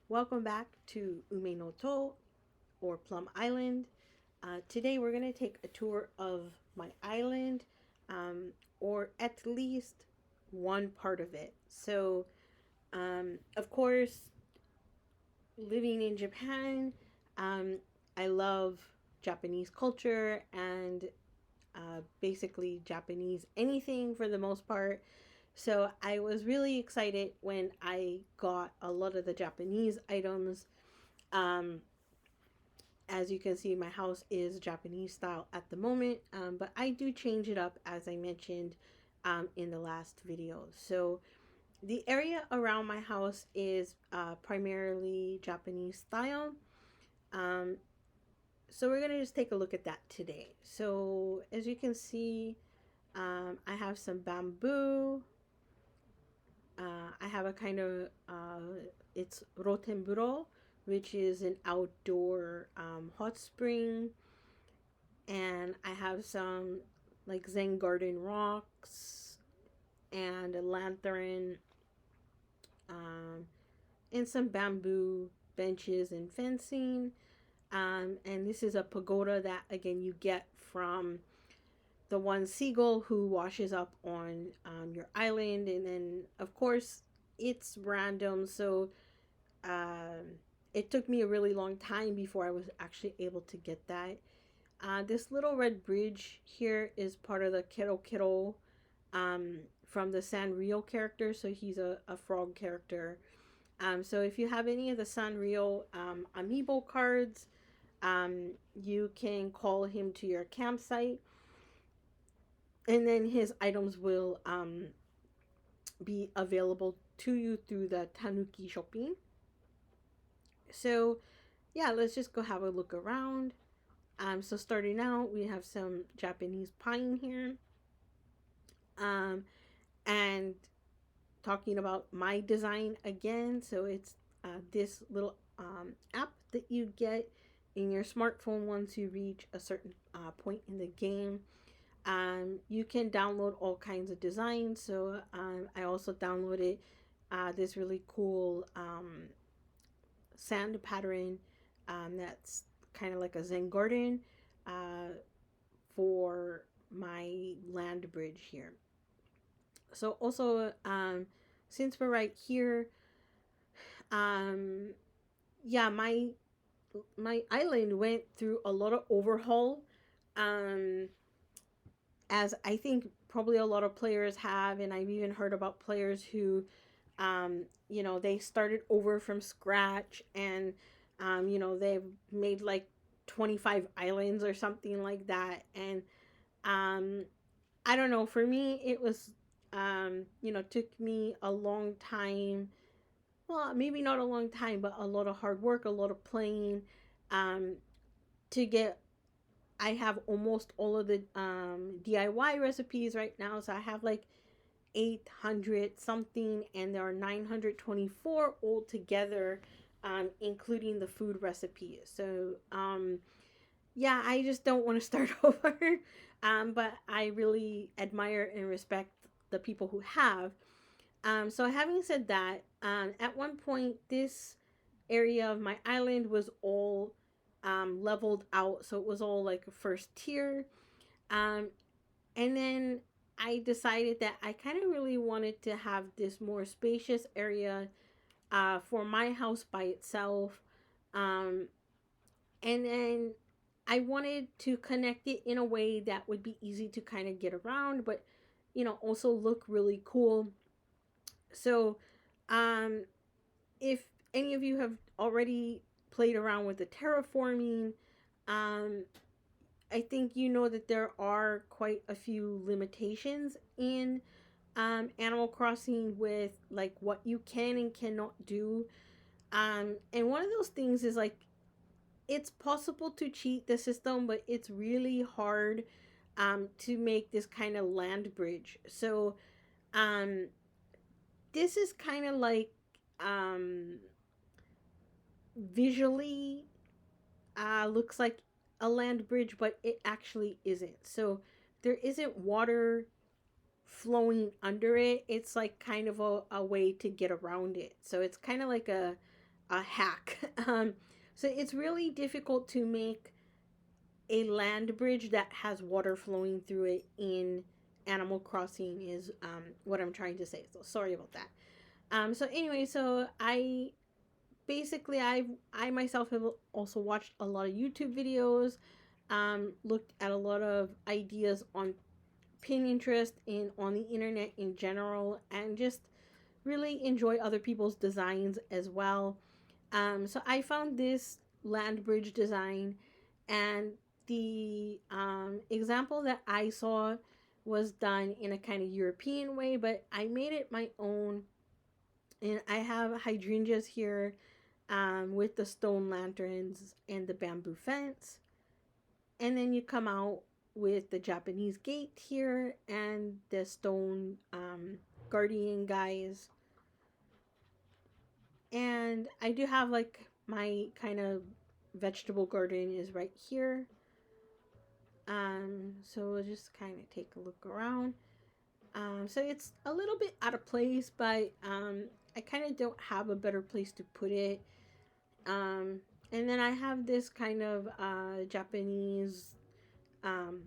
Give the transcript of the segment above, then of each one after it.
Welcome back to Ume no To, or Plum Island. Today we're going to take a tour of my island, or at least one part of it. Of course, living in Japan, um, I love Japanese culture and basically Japanese anything for the most part. So I was really excited when I got a lot of the Japanese items. Um, as you can see, my house is Japanese style at the moment, but I do change it up as I mentioned in the last video. So the area around my house is primarily Japanese style. Um, so we're gonna just take a look at that today. So as you can see, I have some bamboo. I have a kind of it's rotenburo, which is an outdoor hot spring, and I have some like Zen garden rocks and a lantern, um, and some bamboo benches and fencing. And this is a pagoda that again you get from the one seagull who washes up on your island, and then of course it's random. So um, it took me a really long time before I was actually able to get that. This little red bridge here is part of the Kero Kero from the Sanrio character. So he's a frog character. So if you have any of the Sanrio amiibo cards, you can call him to your campsite, and then his items will be available to you through the Tanuki shopping. So yeah, let's just go have a look around. So starting out, we have some Japanese pine here. Um, and talking about my design again, so it's this little app that you get in your smartphone once you reach a certain point in the game. You can download all kinds of designs. So I also downloaded this really cool sand pattern that's kind of like a Zen garden uh, for my land bridge here. So also, since we're right here, um, yeah, my island went through a lot of overhaul, um, as I think probably a lot of players have, and I've even heard about players who, they started over from scratch, and they've made like 25 islands or something like that, and um, I don't know. For me, it was, took me a long time. Well, maybe not a long time, but a lot of hard work, a lot of playing, um, to get. I have almost all of the DIY recipes right now, so I have like 800 something, and there are 924 altogether, including the food recipes. So, yeah, I just don't want to start over. But I really admire and respect the people who have. So having said that, at one point this area of my island was all leveled out, so it was all like a first tier. Um, and then I decided that I kind of really wanted to have this more spacious area for my house by itself. Um, and then I wanted to connect it in a way that would be easy to kind of get around, but also look really cool. So, um, if any of you have already played around with the terraforming, um, I think you know that there are quite a few limitations in Animal Crossing with like what you can and cannot do. And one of those things is like it's possible to cheat the system, but it's really hard to make this kind of land bridge. So um, this is kind of like um, visually looks like a land bridge, but it actually isn't. So there isn't water flowing under it. It's like kind of a way to get around it. So it's kind of like a hack. So it's really difficult to make a land bridge that has water flowing through it in Animal Crossing is what I'm trying to say. So sorry about that. So anyway, so I myself have also watched a lot of YouTube videos, looked at a lot of ideas on Pinterest and on the internet in general, and just really enjoy other people's designs as well. So I found this land bridge design, and the example that I saw was done in a kind of European way, but I made it my own. And I have hydrangeas here with the stone lanterns and the bamboo fence. And then you come out with the Japanese gate here and the stone guardian guys. And I do have like my kind of vegetable garden is right here. So we'll just kind of take a look around. So it's a little bit out of place, but I kind of don't have a better place to put it. And then I have this kind of Japanese um,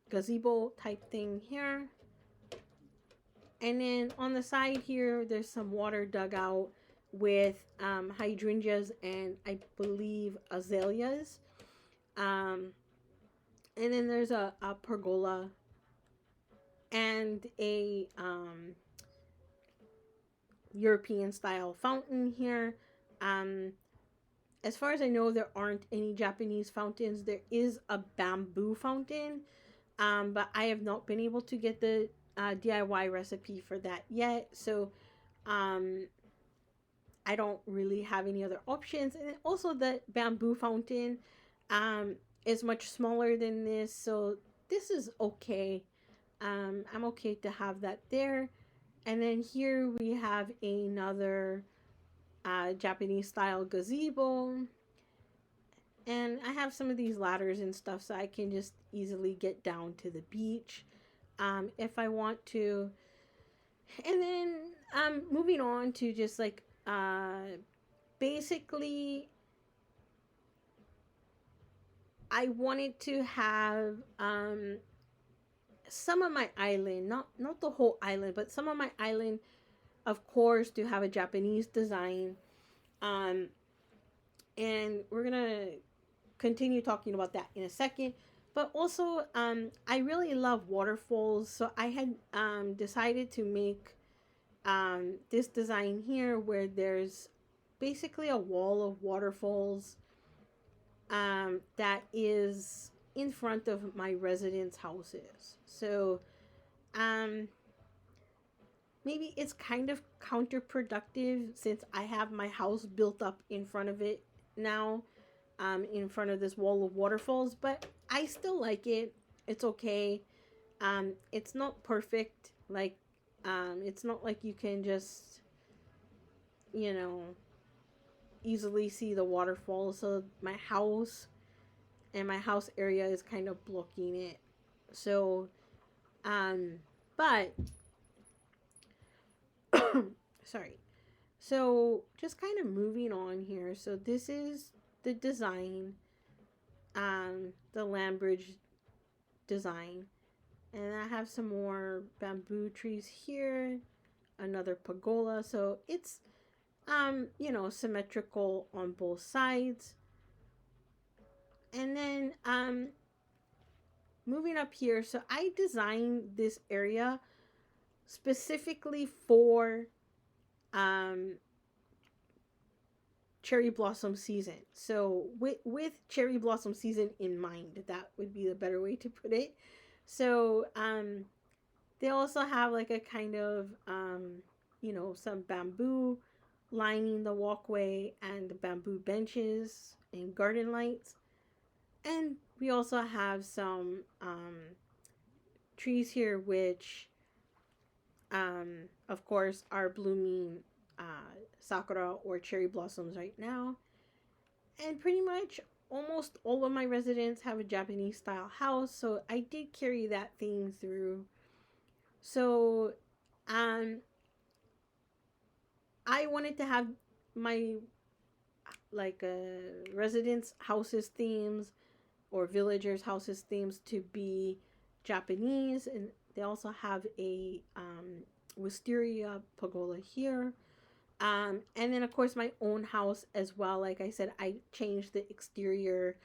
gazebo type thing here. And then on the side here, there's some water dug out with hydrangeas and I believe azaleas. And then there's a pergola and a European style fountain here. Um, as far as I know, there aren't any Japanese fountains. There is a bamboo fountain, but I have not been able to get the DIY recipe for that yet. So um, I don't really have any other options. And also, the bamboo fountain is much smaller than this. So this is okay. I'm okay to have that there. And then here we have another Japanese style gazebo. And I have some of these ladders and stuff so I can just easily get down to the beach if I want to. And then moving on to just like basically, I wanted to have some of my island, not the whole island, but some of my island, of course, to have a Japanese design. Um, and we're gonna continue talking about that in a second. But also, I really love waterfalls, so I had decided to make this design here where there's basically a wall of waterfalls that is in front of my residents' houses. So um, maybe it's kind of counterproductive since I have my house built up in front of it now, in front of this wall of waterfalls, but I still like it. It's okay. It's not perfect. Like, it's not like you can just, you know, easily see the waterfall. So my house and my house area is kind of blocking it. So, but sorry. So just kind of moving on here. So this is the design, the land bridge design. And I have some more bamboo trees here, another pergola. So it's, symmetrical on both sides. And then, moving up here. So I designed this area specifically for, cherry blossom season. So with cherry blossom season in mind, that would be the better way to put it. So they also have like a kind of some bamboo lining the walkway and the bamboo benches and garden lights. And we also have some trees here which of course are blooming sakura or cherry blossoms right now. And pretty much almost all of my residents have a Japanese style house, so I did carry that theme through. So I wanted to have my like residents houses themes or villagers houses themes to be Japanese, and they also have a wisteria pergola here. And then of course my own house as well. Like I said, I change the exterior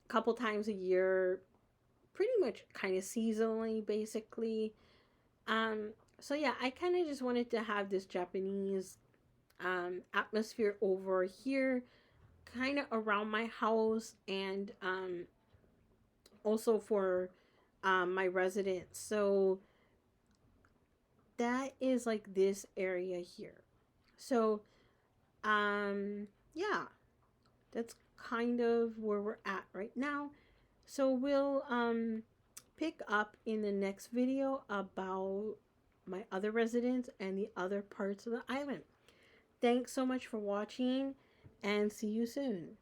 a couple times a year, pretty much kind of seasonally, basically. So yeah, I kind of just wanted to have this Japanese atmosphere over here, kind of around my house, and also for my residents. So that is like this area here. So yeah, that's kind of where we're at right now. So we'll pick up in the next video about my other residents and the other parts of the island. Thanks so much for watching, and see you soon.